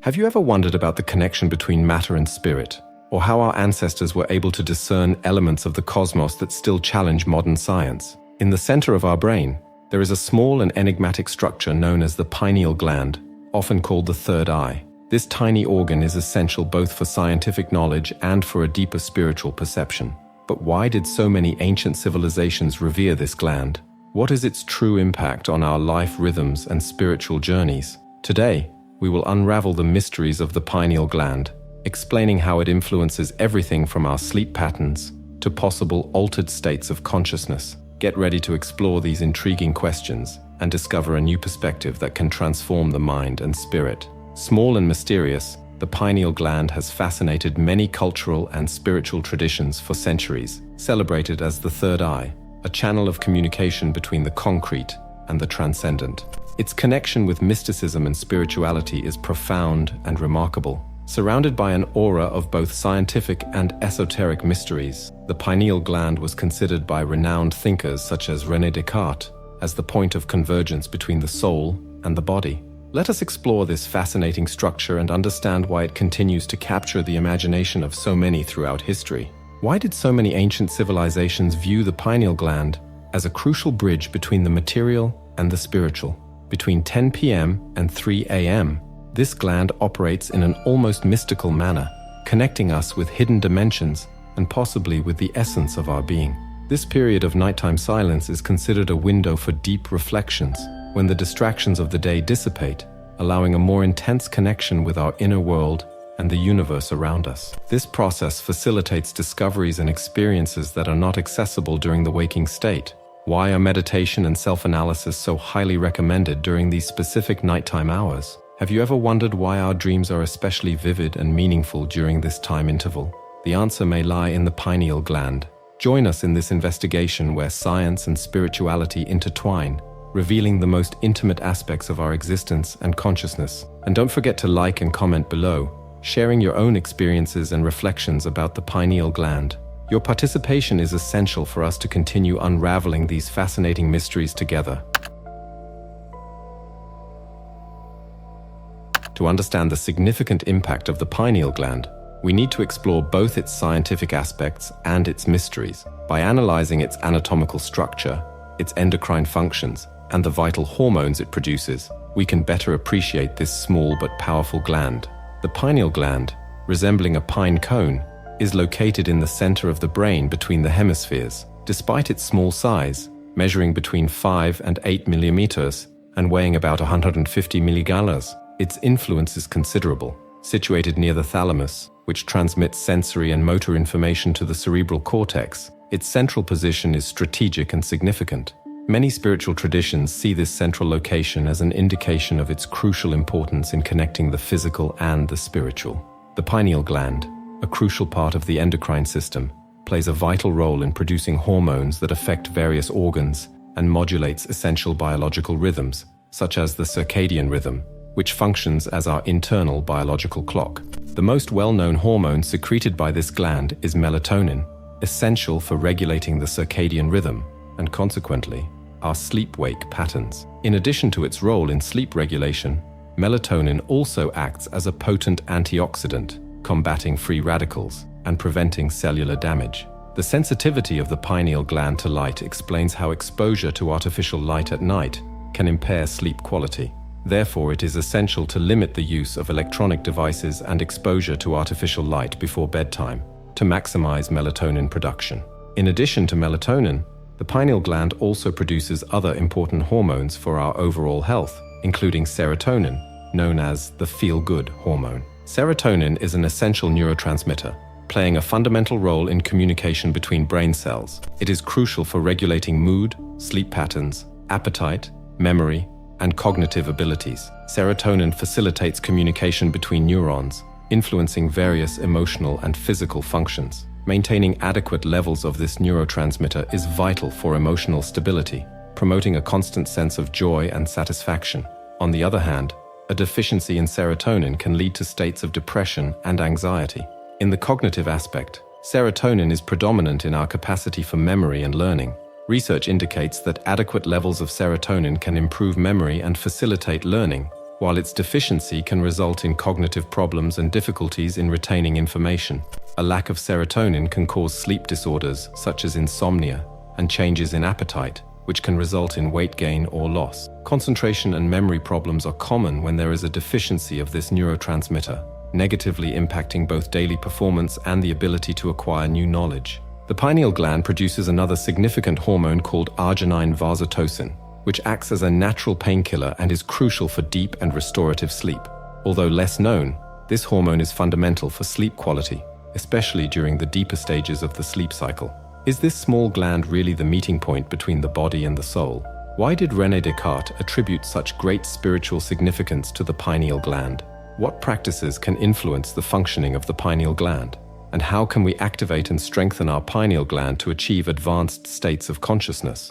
Have you ever wondered about the connection between matter and spirit, or how our ancestors were able to discern elements of the cosmos that still challenge modern science? In the center of our brain, there is a small and enigmatic structure known as the pineal gland, often called the third eye. This tiny organ is essential both for scientific knowledge and for a deeper spiritual perception. But why did so many ancient civilizations revere this gland? What is its true impact on our life rhythms and spiritual journeys? Today, we will unravel the mysteries of the pineal gland, explaining how it influences everything from our sleep patterns to possible altered states of consciousness. Get ready to explore these intriguing questions and discover a new perspective that can transform the mind and spirit. Small and mysterious, the pineal gland has fascinated many cultural and spiritual traditions for centuries, celebrated as the third eye, a channel of communication between the concrete and the transcendent. Its connection with mysticism and spirituality is profound and remarkable. Surrounded by an aura of both scientific and esoteric mysteries, the pineal gland was considered by renowned thinkers such as René Descartes as the point of convergence between the soul and the body. Let us explore this fascinating structure and understand why it continues to capture the imagination of so many throughout history. Why did so many ancient civilizations view the pineal gland as a crucial bridge between the material and the spiritual? Between 10 p.m. and 3 a.m., this gland operates in an almost mystical manner, connecting us with hidden dimensions and possibly with the essence of our being. This period of nighttime silence is considered a window for deep reflections, when the distractions of the day dissipate, allowing a more intense connection with our inner world and the universe around us. This process facilitates discoveries and experiences that are not accessible during the waking state. Why are meditation and self-analysis so highly recommended during these specific nighttime hours? Have you ever wondered why our dreams are especially vivid and meaningful during this time interval? The answer may lie in the pineal gland. Join us in this investigation where science and spirituality intertwine, revealing the most intimate aspects of our existence and consciousness. And don't forget to like and comment below, sharing your own experiences and reflections about the pineal gland. Your participation is essential for us to continue unraveling these fascinating mysteries together. To understand the significant impact of the pineal gland, we need to explore both its scientific aspects and its mysteries. By analyzing its anatomical structure, its endocrine functions, and the vital hormones it produces, we can better appreciate this small but powerful gland. The pineal gland, resembling a pine cone, is located in the center of the brain between the hemispheres. Despite its small size, measuring between 5 and 8 millimeters and weighing about 150 milligallons, its influence is considerable. Situated near the thalamus, which transmits sensory and motor information to the cerebral cortex, its central position is strategic and significant. Many spiritual traditions see this central location as an indication of its crucial importance in connecting the physical and the spiritual. The pineal gland, a crucial part of the endocrine system, plays a vital role in producing hormones that affect various organs and modulates essential biological rhythms, such as the circadian rhythm, which functions as our internal biological clock. The most well-known hormone secreted by this gland is melatonin, essential for regulating the circadian rhythm and consequently, our sleep-wake patterns. In addition to its role in sleep regulation, melatonin also acts as a potent antioxidant, combating free radicals and preventing cellular damage. The sensitivity of the pineal gland to light explains how exposure to artificial light at night can impair sleep quality. Therefore, it is essential to limit the use of electronic devices and exposure to artificial light before bedtime to maximize melatonin production. In addition to melatonin, the pineal gland also produces other important hormones for our overall health, including serotonin, known as the feel-good hormone. Serotonin is an essential neurotransmitter, playing a fundamental role in communication between brain cells. It is crucial for regulating mood, sleep patterns, appetite, memory, and cognitive abilities. Serotonin facilitates communication between neurons, influencing various emotional and physical functions. Maintaining adequate levels of this neurotransmitter is vital for emotional stability, promoting a constant sense of joy and satisfaction. On the other hand, a deficiency in serotonin can lead to states of depression and anxiety. In the cognitive aspect, serotonin is predominant in our capacity for memory and learning. Research indicates that adequate levels of serotonin can improve memory and facilitate learning, while its deficiency can result in cognitive problems and difficulties in retaining information. A lack of serotonin can cause sleep disorders such as insomnia and changes in appetite, which can result in weight gain or loss. Concentration and memory problems are common when there is a deficiency of this neurotransmitter, negatively impacting both daily performance and the ability to acquire new knowledge. The pineal gland produces another significant hormone called arginine vasotocin, which acts as a natural painkiller and is crucial for deep and restorative sleep. Although less known, this hormone is fundamental for sleep quality, especially during the deeper stages of the sleep cycle. Is this small gland really the meeting point between the body and the soul? Why did René Descartes attribute such great spiritual significance to the pineal gland? What practices can influence the functioning of the pineal gland? And how can we activate and strengthen our pineal gland to achieve advanced states of consciousness?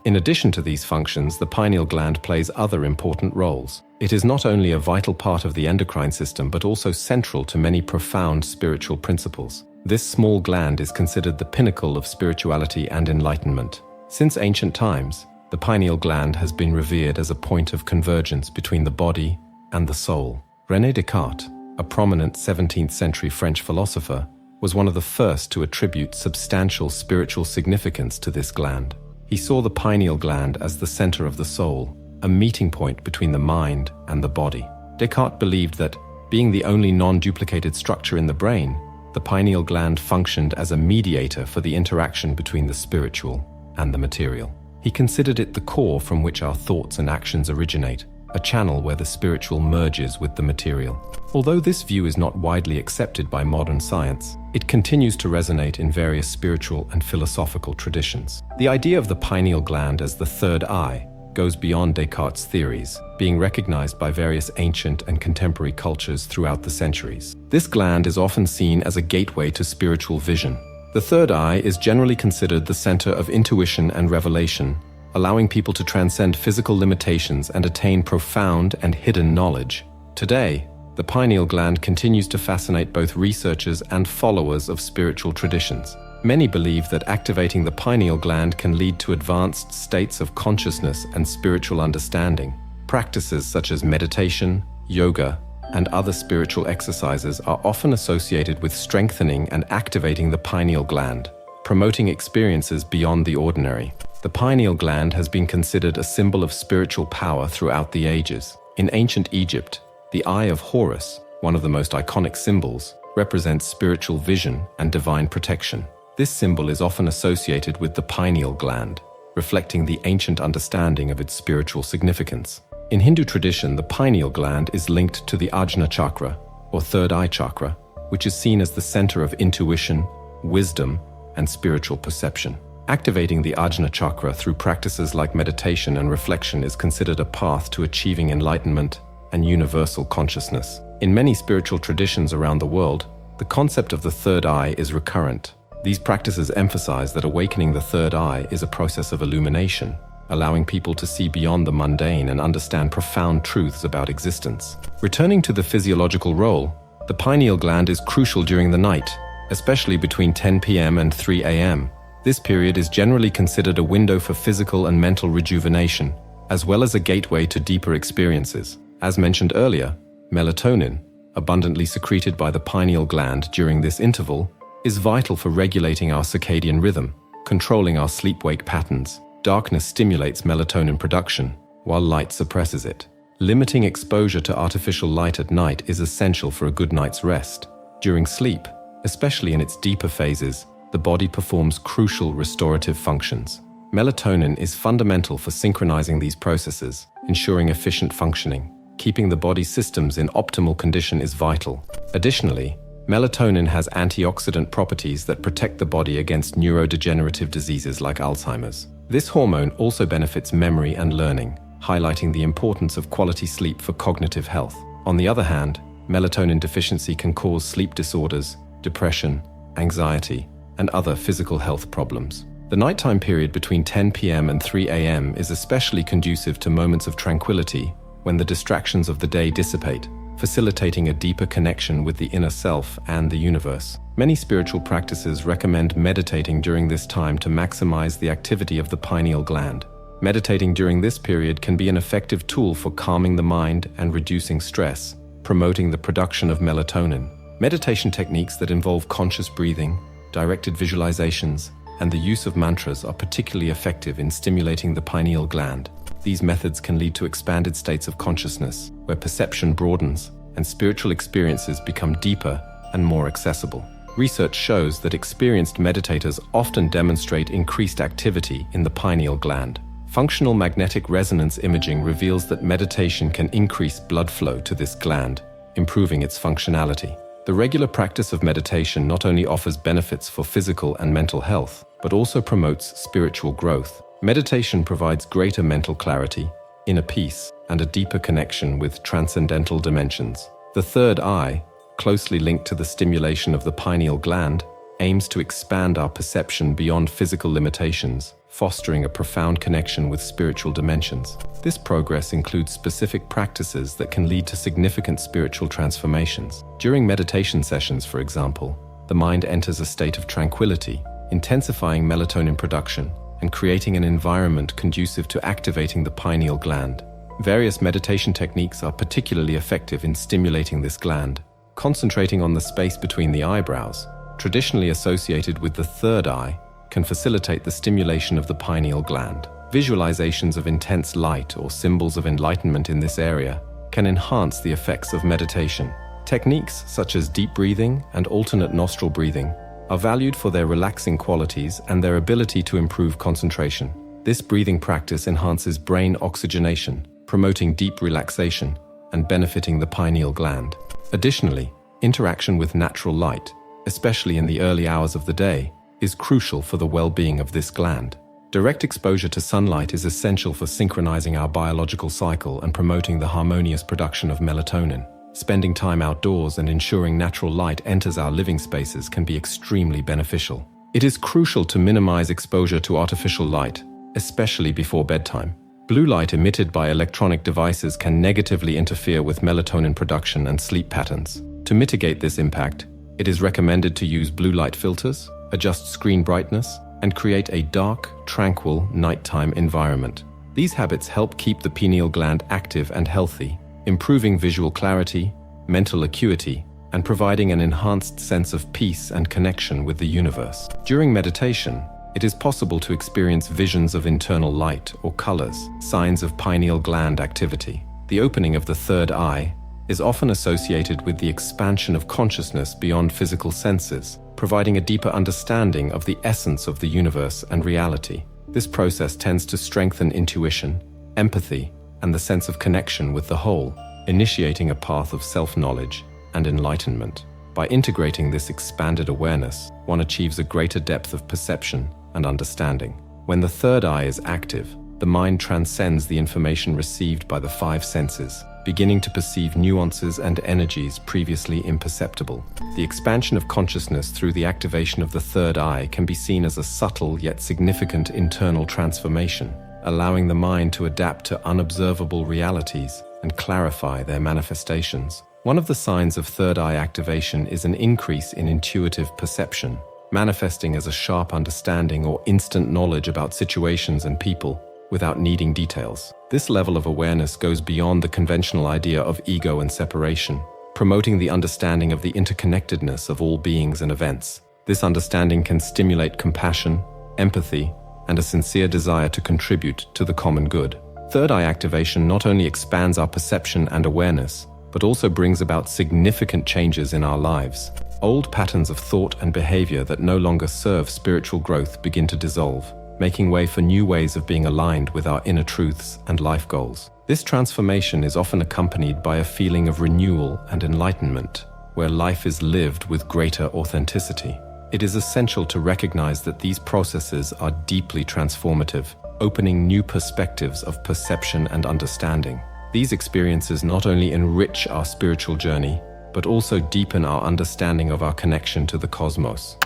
In addition to these functions, the pineal gland plays other important roles. It is not only a vital part of the endocrine system, but also central to many profound spiritual principles. This small gland is considered the pinnacle of spirituality and enlightenment. Since ancient times, the pineal gland has been revered as a point of convergence between the body and the soul. René Descartes, a prominent 17th century French philosopher, was one of the first to attribute substantial spiritual significance to this gland. He saw the pineal gland as the center of the soul, a meeting point between the mind and the body. Descartes believed that, being the only non-duplicated structure in the brain, the pineal gland functioned as a mediator for the interaction between the spiritual and the material. He considered it the core from which our thoughts and actions originate, a channel where the spiritual merges with the material. Although this view is not widely accepted by modern science, it continues to resonate in various spiritual and philosophical traditions. The idea of the pineal gland as the third eye goes beyond Descartes' theories, being recognized by various ancient and contemporary cultures throughout the centuries. This gland is often seen as a gateway to spiritual vision. The third eye is generally considered the center of intuition and revelation, allowing people to transcend physical limitations and attain profound and hidden knowledge. Today, the pineal gland continues to fascinate both researchers and followers of spiritual traditions. Many believe that activating the pineal gland can lead to advanced states of consciousness and spiritual understanding. Practices such as meditation, yoga, and other spiritual exercises are often associated with strengthening and activating the pineal gland, promoting experiences beyond the ordinary. The pineal gland has been considered a symbol of spiritual power throughout the ages. In ancient Egypt, the Eye of Horus, one of the most iconic symbols, represents spiritual vision and divine protection. This symbol is often associated with the pineal gland, reflecting the ancient understanding of its spiritual significance. In Hindu tradition, the pineal gland is linked to the Ajna chakra, or third eye chakra, which is seen as the center of intuition, wisdom, and spiritual perception. Activating the Ajna chakra through practices like meditation and reflection is considered a path to achieving enlightenment and universal consciousness. In many spiritual traditions around the world, the concept of the third eye is recurrent. These practices emphasize that awakening the third eye is a process of illumination, allowing people to see beyond the mundane and understand profound truths about existence. Returning to the physiological role, the pineal gland is crucial during the night, especially between 10 p.m. and 3 a.m. This period is generally considered a window for physical and mental rejuvenation, as well as a gateway to deeper experiences. As mentioned earlier, melatonin, abundantly secreted by the pineal gland during this interval, is vital for regulating our circadian rhythm, controlling our sleep-wake patterns. Darkness stimulates melatonin production, while light suppresses it. Limiting exposure to artificial light at night is essential for a good night's rest. During sleep, especially in its deeper phases, the body performs crucial restorative functions. Melatonin is fundamental for synchronizing these processes, ensuring efficient functioning. Keeping the body's systems in optimal condition is vital. Additionally, melatonin has antioxidant properties that protect the body against neurodegenerative diseases like Alzheimer's. This hormone also benefits memory and learning, highlighting the importance of quality sleep for cognitive health. On the other hand, melatonin deficiency can cause sleep disorders, depression, anxiety, and other physical health problems. The nighttime period between 10 p.m. and 3 a.m. is especially conducive to moments of tranquility when the distractions of the day dissipate, facilitating a deeper connection with the inner self and the universe. Many spiritual practices recommend meditating during this time to maximize the activity of the pineal gland. Meditating during this period can be an effective tool for calming the mind and reducing stress, promoting the production of melatonin. Meditation techniques that involve conscious breathing, directed visualizations, and the use of mantras are particularly effective in stimulating the pineal gland. These methods can lead to expanded states of consciousness, where perception broadens and spiritual experiences become deeper and more accessible. Research shows that experienced meditators often demonstrate increased activity in the pineal gland. Functional magnetic resonance imaging reveals that meditation can increase blood flow to this gland, improving its functionality. The regular practice of meditation not only offers benefits for physical and mental health, but also promotes spiritual growth. Meditation provides greater mental clarity, inner peace, and a deeper connection with transcendental dimensions. The third eye, closely linked to the stimulation of the pineal gland, aims to expand our perception beyond physical limitations, fostering a profound connection with spiritual dimensions. This progress includes specific practices that can lead to significant spiritual transformations. During meditation sessions, for example, the mind enters a state of tranquility, intensifying melatonin production and creating an environment conducive to activating the pineal gland. Various meditation techniques are particularly effective in stimulating this gland. Concentrating on the space between the eyebrows, traditionally associated with the third eye, can facilitate the stimulation of the pineal gland. Visualizations of intense light or symbols of enlightenment in this area can enhance the effects of meditation. Techniques such as deep breathing and alternate nostril breathing are valued for their relaxing qualities and their ability to improve concentration. This breathing practice enhances brain oxygenation, promoting deep relaxation and benefiting the pineal gland. Additionally, interaction with natural light, especially in the early hours of the day, is crucial for the well-being of this gland. Direct exposure to sunlight is essential for synchronizing our biological cycle and promoting the harmonious production of melatonin. Spending time outdoors and ensuring natural light enters our living spaces can be extremely beneficial. It is crucial to minimize exposure to artificial light, especially before bedtime. Blue light emitted by electronic devices can negatively interfere with melatonin production and sleep patterns. To mitigate this impact, it is recommended to use blue light filters, adjust screen brightness, and create a dark, tranquil nighttime environment. These habits help keep the pineal gland active and healthy, improving visual clarity, mental acuity, and providing an enhanced sense of peace and connection with the universe. During meditation, it is possible to experience visions of internal light or colors, signs of pineal gland activity. The opening of the third eye is often associated with the expansion of consciousness beyond physical senses, providing a deeper understanding of the essence of the universe and reality. This process tends to strengthen intuition, empathy, and the sense of connection with the whole, initiating a path of self-knowledge and enlightenment. By integrating this expanded awareness, one achieves a greater depth of perception and understanding. When the third eye is active, the mind transcends the information received by the five senses, beginning to perceive nuances and energies previously imperceptible. The expansion of consciousness through the activation of the third eye can be seen as a subtle yet significant internal transformation, allowing the mind to adapt to unobservable realities and clarify their manifestations. One of the signs of third eye activation is an increase in intuitive perception, manifesting as a sharp understanding or instant knowledge about situations and people without needing details. This level of awareness goes beyond the conventional idea of ego and separation, promoting the understanding of the interconnectedness of all beings and events. This understanding can stimulate compassion, empathy, and a sincere desire to contribute to the common good. Third eye activation not only expands our perception and awareness, but also brings about significant changes in our lives. Old patterns of thought and behavior that no longer serve spiritual growth begin to dissolve, making way for new ways of being aligned with our inner truths and life goals. This transformation is often accompanied by a feeling of renewal and enlightenment, where life is lived with greater authenticity. It is essential to recognize that these processes are deeply transformative, opening new perspectives of perception and understanding. These experiences not only enrich our spiritual journey, but also deepen our understanding of our connection to the cosmos.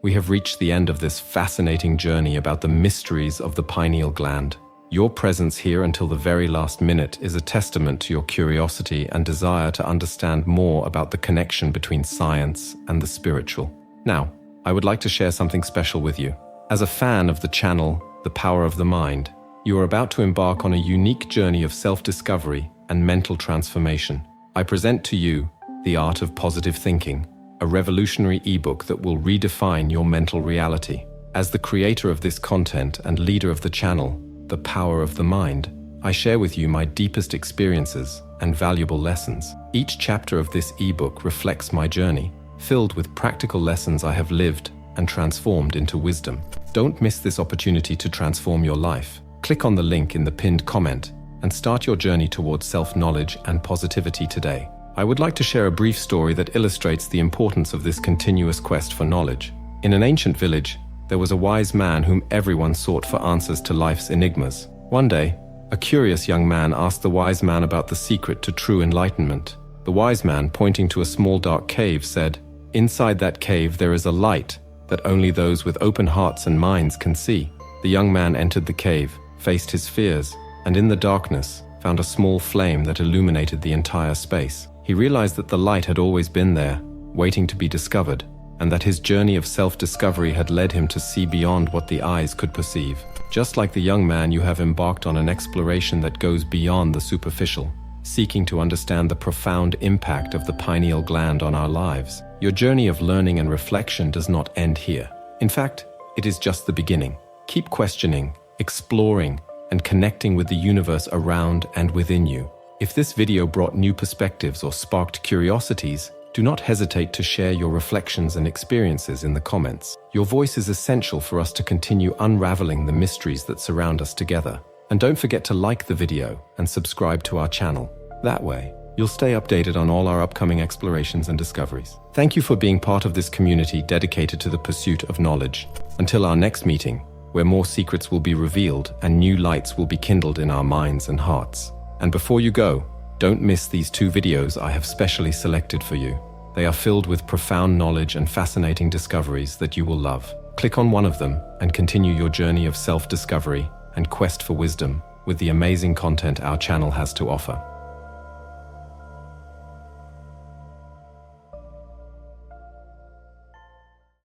We have reached the end of this fascinating journey about the mysteries of the pineal gland. Your presence here until the very last minute is a testament to your curiosity and desire to understand more about the connection between science and the spiritual. Now, I would like to share something special with you. As a fan of the channel, The Power of the Mind, you are about to embark on a unique journey of self-discovery and mental transformation. I present to you The Art of Positive Thinking, a revolutionary ebook that will redefine your mental reality. As the creator of this content and leader of the channel, The Power of the Mind, I share with you my deepest experiences and valuable lessons. Each chapter of this ebook reflects my journey, filled with practical lessons I have lived and transformed into wisdom. Don't miss this opportunity to transform your life. Click on the link in the pinned comment and start your journey towards self-knowledge and positivity today. I would like to share a brief story that illustrates the importance of this continuous quest for knowledge. In an ancient village, there was a wise man whom everyone sought for answers to life's enigmas. One day, a curious young man asked the wise man about the secret to true enlightenment. The wise man, pointing to a small dark cave, said, "Inside that cave there is a light that only those with open hearts and minds can see." The young man entered the cave, faced his fears, and in the darkness found a small flame that illuminated the entire space. He realized that the light had always been there, waiting to be discovered, and that his journey of self-discovery had led him to see beyond what the eyes could perceive. Just like the young man, you have embarked on an exploration that goes beyond the superficial, seeking to understand the profound impact of the pineal gland on our lives. Your journey of learning and reflection does not end here. In fact, it is just the beginning. Keep questioning, exploring, and connecting with the universe around and within you. If this video brought new perspectives or sparked curiosities, do not hesitate to share your reflections and experiences in the comments. Your voice is essential for us to continue unraveling the mysteries that surround us together. And don't forget to like the video and subscribe to our channel. That way, you'll stay updated on all our upcoming explorations and discoveries. Thank you for being part of this community dedicated to the pursuit of knowledge. Until our next meeting, where more secrets will be revealed and new lights will be kindled in our minds and hearts. And before you go, don't miss these 2 videos I have specially selected for you. They are filled with profound knowledge and fascinating discoveries that you will love. Click on one of them and continue your journey of self-discovery and quest for wisdom with the amazing content our channel has to offer.